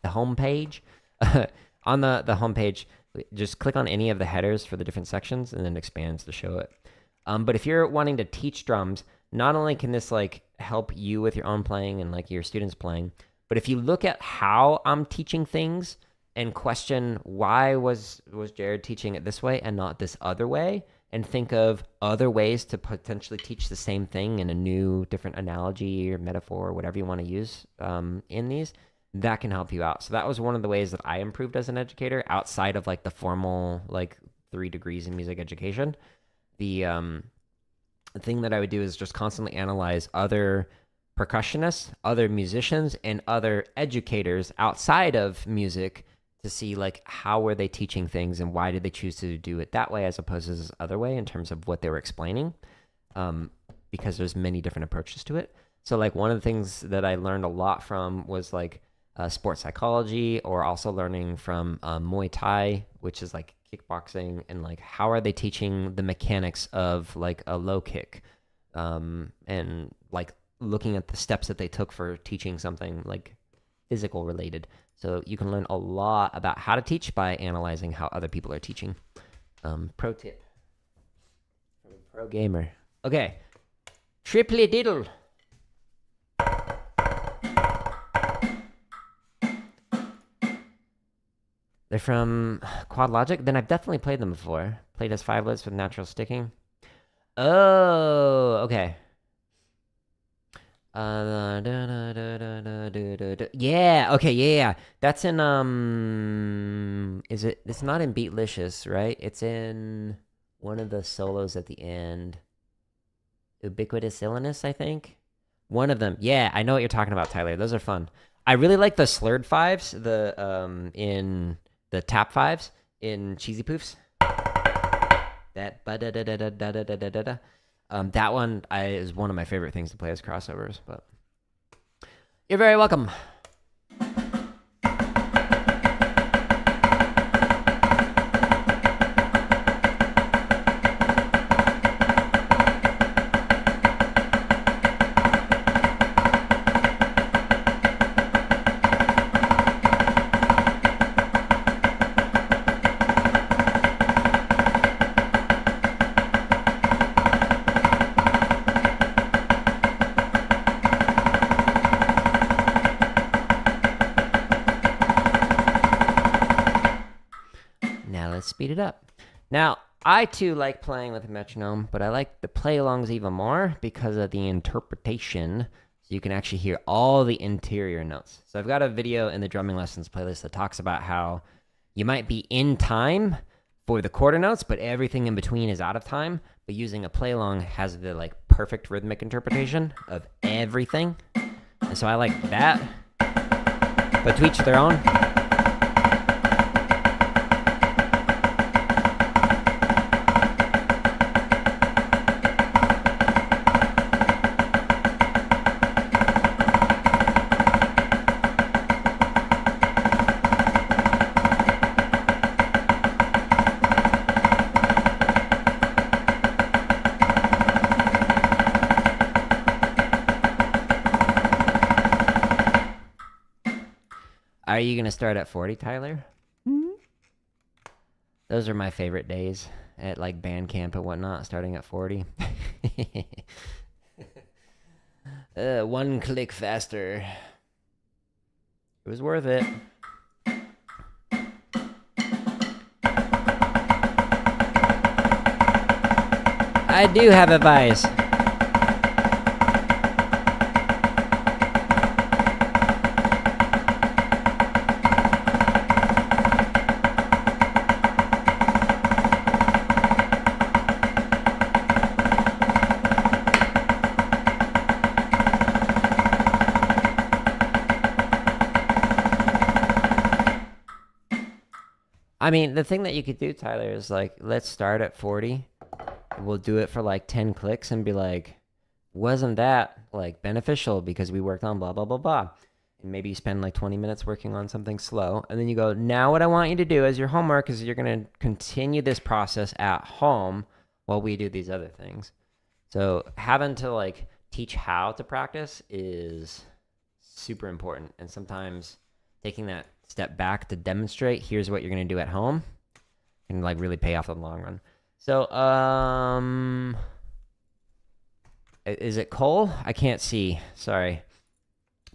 The home page? On the home page, just click on any of the headers for the different sections and then expands to show it. But if you're wanting to teach drums, not only can this like help you with your own playing and like your students playing, but if you look at how I'm teaching things and question why was Jared teaching it this way and not this other way, and think of other ways to potentially teach the same thing in a new, different analogy or metaphor or whatever you want to use in these, that can help you out. So that was one of the ways that I improved as an educator outside of like the formal like 3 degrees in music education. The thing that I would do is just constantly analyze other percussionists, other musicians, and other educators outside of music to see like how were they teaching things and why did they choose to do it that way as opposed to this other way in terms of what they were explaining, because there's many different approaches to it. So like one of the things that I learned a lot from was like sports psychology, or also learning from Muay Thai, which is like kickboxing, and like how are they teaching the mechanics of like a low kick, and like looking at the steps that they took for teaching something like physical related. So you can learn a lot about how to teach by analyzing how other people are teaching. Pro tip from a pro gamer. Okay, triplet diddle. They're from Quad Logic. Then I've definitely played them before. Played as 5-lets with natural sticking. Oh, okay. Yeah, okay, yeah. That's in it's not in Beatlicious, right? It's in one of the solos at the end. Ubiquitous Illness, I think. One of them. Yeah, I know what you're talking about, Tyler. Those are fun. I really like the slurred 5s, in the tap 5s in Cheesy Poofs. That that one is one of my favorite things to play as crossovers, but you're very welcome. speed it up. Now, I too like playing with a metronome, but I like the play-alongs even more because of the interpretation. So you can actually hear all the interior notes. So I've got a video in the drumming lessons playlist that talks about how you might be in time for the quarter notes, but everything in between is out of time. But using a play-along has the like perfect rhythmic interpretation of everything. And so I like that. But to each their own. Are you going to start at 40, Tyler? Mm-hmm. Those are my favorite days at like band camp and whatnot, starting at 40. 1 click faster. It was worth it. I do have advice. I mean, the thing that you could do, Tyler, is like, let's start at 40. We'll do it for like 10 clicks and be like, wasn't that like beneficial because we worked on blah, blah, blah, blah. And maybe you spend like 20 minutes working on something slow. And then you go, now what I want you to do as your homework is you're going to continue this process at home while we do these other things. So having to like teach how to practice is super important. And sometimes taking that step back to demonstrate, here's what you're going to do at home, can like really pay off in the long run. So, is it Cole? I can't see. Sorry.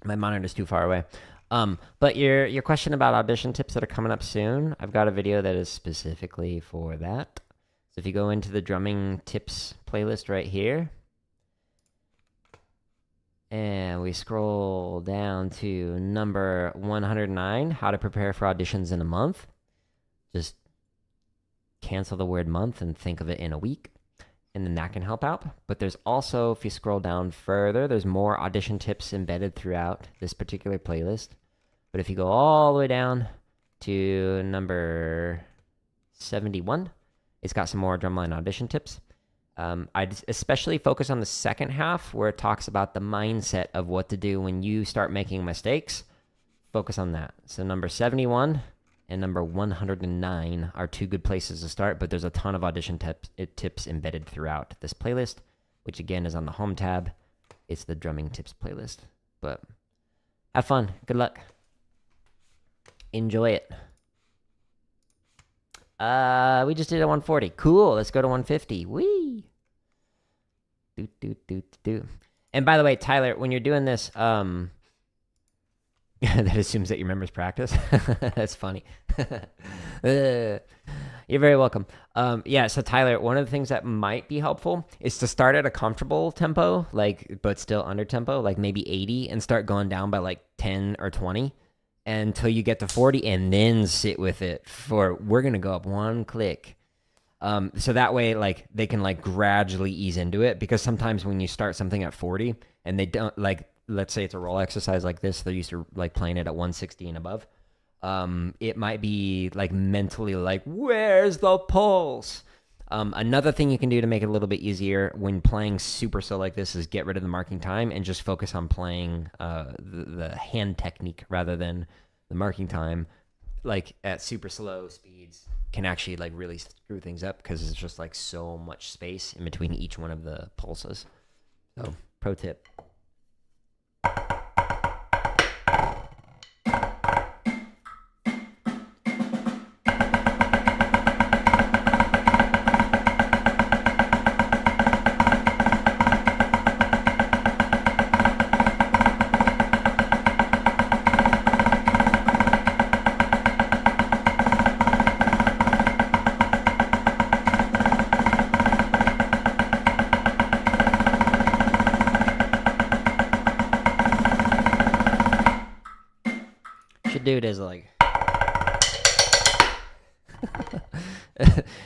My monitor's too far away. But your question about audition tips that are coming up soon, I've got a video that is specifically for that. So if you go into the drumming tips playlist right here, and we scroll down to number 109, how to prepare for auditions in a month. Just cancel the word month and think of it in a week, and then that can help out. But there's also, if you scroll down further, there's more audition tips embedded throughout this particular playlist. But if you go all the way down to number 71, it's got some more drumline audition tips. I'd especially focus on the second half where it talks about the mindset of what to do when you start making mistakes. Focus on that. So number 71 and number 109 are two good places to start, but there's a ton of audition tips embedded throughout this playlist, which again is on the home tab. It's the drumming tips playlist. But have fun. Good luck. Enjoy it. We just did a 140. Cool. Let's go to 150. Whee! Do. And by the way, Tyler, when you're doing this, that assumes that your members practice. That's funny. You're very welcome. Yeah, so Tyler, one of the things that might be helpful is to start at a comfortable tempo, like, but still under tempo, like maybe 80, and start going down by like 10 or 20 until you get to 40, and then sit with it for, we're going to go up 1 click. So that way, like, they can like gradually ease into it, because sometimes when you start something at 40 and they don't, like, let's say it's a roll exercise like this, they're used to like playing it at 160 and above. It might be like mentally like, where's the pulse? Another thing you can do to make it a little bit easier when playing super slow like this is get rid of the marking time and just focus on playing the hand technique rather than the marking time. Like at super slow speeds can actually like really screw things up because it's just like so much space in between each one of the pulses. So pro tip. do it is like...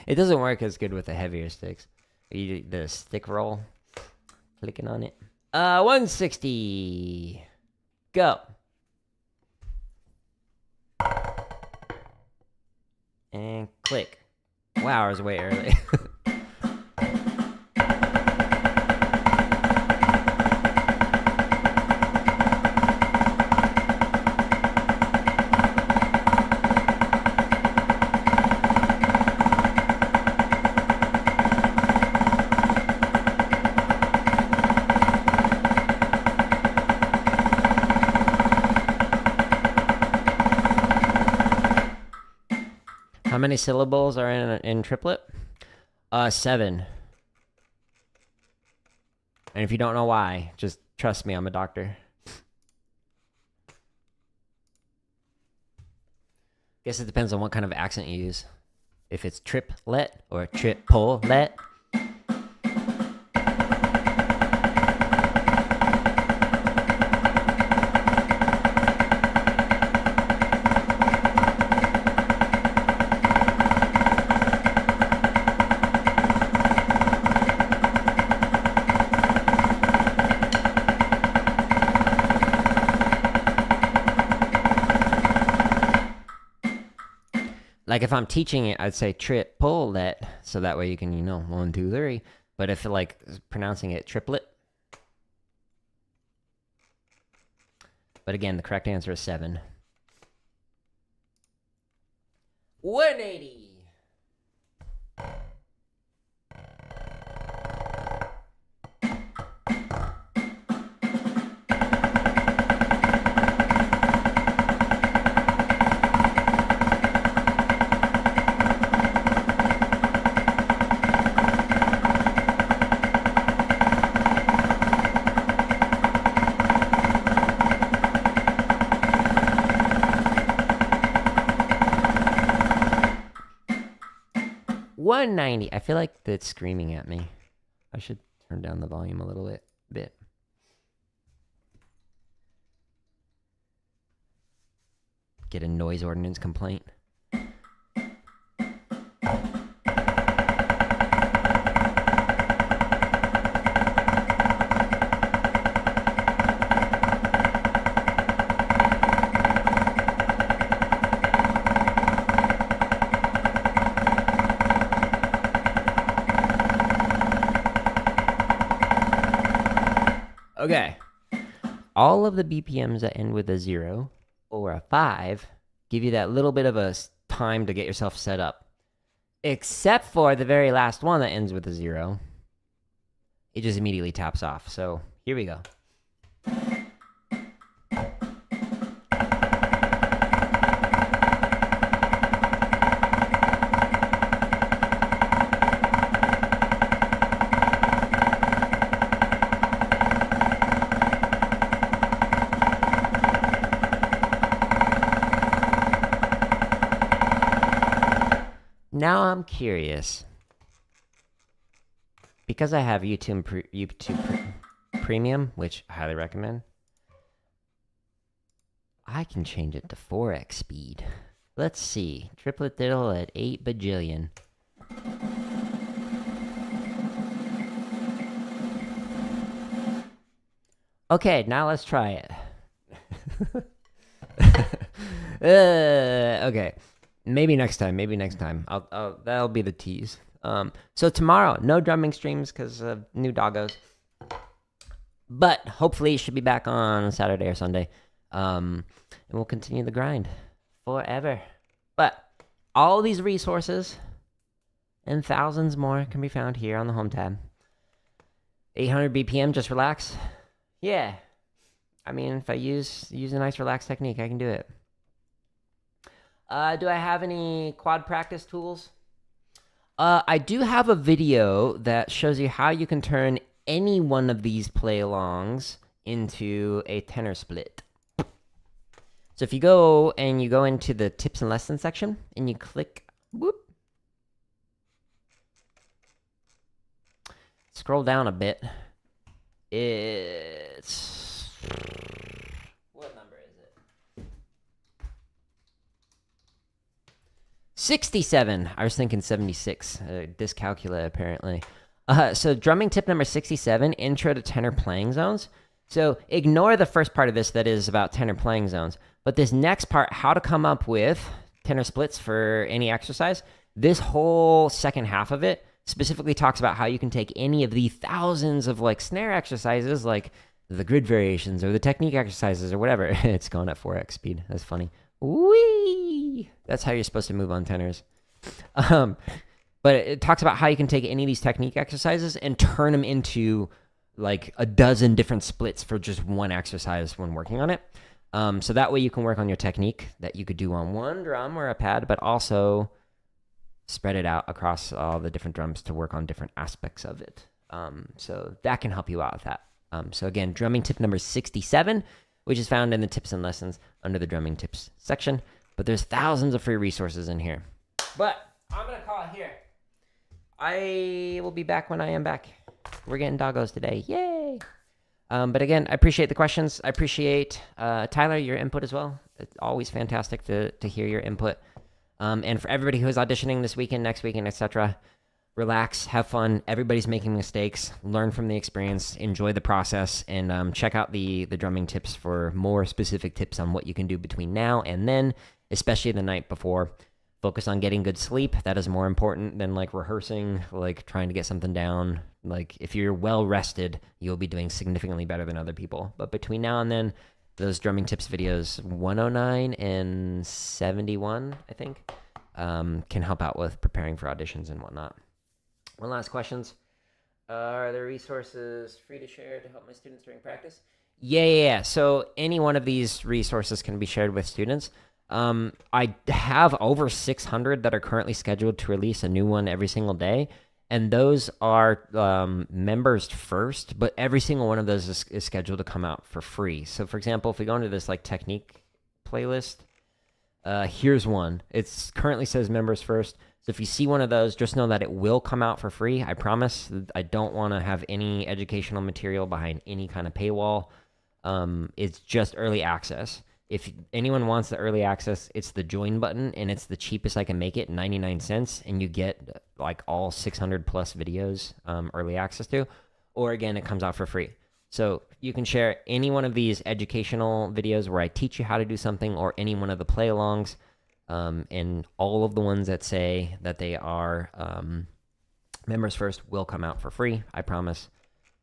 It doesn't work as good with the heavier sticks. You do the stick roll, clicking on it. 160. Go. And click. Wow, I was way early. How many syllables are in triplet? 7. And if you don't know why, just trust me, I'm a doctor. Guess it depends on what kind of accent you use. If it's triplet or triplet. Like if I'm teaching it, I'd say triplet, so that way you can, 1, 2, 3. But if like pronouncing it triplet. But again, the correct answer is 7. 180. $190. I feel like that's screaming at me. I should turn down the volume a little bit. Get a noise ordinance complaint. Okay. All of the BPMs that end with a 0 or a 5 give you that little bit of a time to get yourself set up. Except for the very last one that ends with a 0. It just immediately taps off. So, here we go. Now I'm curious, because I have YouTube Premium, which I highly recommend, I can change it to 4x speed. Let's see, triplet diddle at 8 bajillion. Okay, now let's try it. Okay. Maybe next time. I'll that'll be the tease. So tomorrow, no drumming streams because of new doggos. But hopefully it should be back on Saturday or Sunday. And we'll continue the grind forever. But all these resources and thousands more can be found here on the home tab. 800 BPM, just relax. Yeah. I mean, if I use a nice relaxed technique, I can do it. Do I have any quad practice tools? I do have a video that shows you how you can turn any one of these play-alongs into a tenor split. So if you go into the tips and lessons section and you click, whoop, scroll down a bit. It's... what number is it? 67. I was thinking 76. Dyscalculia, apparently. So drumming tip number 67, intro to tenor playing zones. So ignore the first part of this that is about tenor playing zones. But this next part, how to come up with tenor splits for any exercise, this whole second half of it specifically talks about how you can take any of the thousands of like snare exercises, like the grid variations or the technique exercises or whatever. It's going at 4x speed. That's funny. Whee! That's how you're supposed to move on tenors. But it talks about how you can take any of these technique exercises and turn them into like a dozen different splits for just one exercise when working on it. So that way you can work on your technique that you could do on one drum or a pad, but also spread it out across all the different drums to work on different aspects of it. So that can help you out with that. So again, drumming tip number 67, which is found in the tips and lessons under the drumming tips section. But there's thousands of free resources in here. But I'm going to call it here. I will be back when I am back. We're getting doggos today. Yay! But again, I appreciate the questions. I appreciate, Tyler, your input as well. It's always fantastic to hear your input. And for everybody who's auditioning this weekend, next weekend, etc., relax, have fun. Everybody's making mistakes. Learn from the experience. Enjoy the process. And check out the drumming tips for more specific tips on what you can do between now and then, especially the night before. Focus on getting good sleep. That is more important than like rehearsing, like trying to get something down. Like if you're well rested, you'll be doing significantly better than other people. But between now and then, those drumming tips videos 109 and 71, I think, can help out with preparing for auditions and whatnot. One last questions. Are there resources free to share to help my students during practice? Yeah. So any one of these resources can be shared with students. I have over 600 that are currently scheduled to release a new one every single day. And those are members first, but every single one of those is scheduled to come out for free. So for example, if we go into this like technique playlist, here's one. It currently says members first. So if you see one of those, just know that it will come out for free. I promise. I don't want to have any educational material behind any kind of paywall. It's just early access. If anyone wants the early access, it's the join button, and it's the cheapest I can make it, 99 cents, and you get like all 600 plus videos early access to. Or again, it comes out for free. So you can share any one of these educational videos where I teach you how to do something, or any one of the play-alongs, and all of the ones that say that they are members first will come out for free. I promise.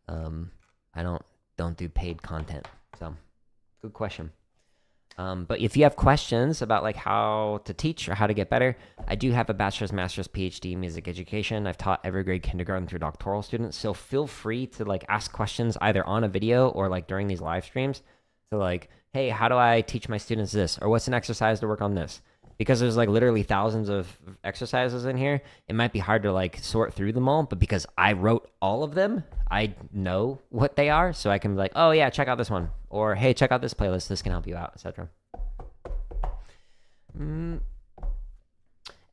I don't do paid content. So good question. But if you have questions about like how to teach or how to get better, I do have a bachelor's, master's, PhD in music education. I've taught every grade kindergarten through doctoral students. So feel free to like ask questions either on a video or like during these live streams. So like, hey, how do I teach my students this? Or what's an exercise to work on this? Because there's like literally thousands of exercises in here, it might be hard to like sort through them all, but because I wrote all of them, I know what they are, so I can be like, oh yeah, check out this one, or hey, check out this playlist, this can help you out, etc.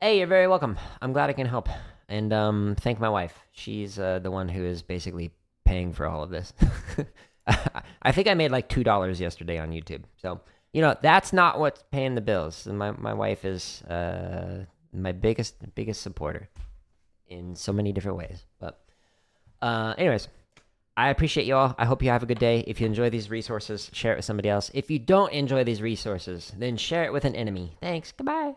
Hey, you're very welcome. I'm glad I can help, and thank my wife. She's the one who is basically paying for all of this. I think I made like $2 yesterday on YouTube, so you know, that's not what's paying the bills. My wife is my biggest supporter in so many different ways. But anyways, I appreciate you all. I hope you have a good day. If you enjoy these resources, share it with somebody else. If you don't enjoy these resources, then share it with an enemy. Thanks. Goodbye.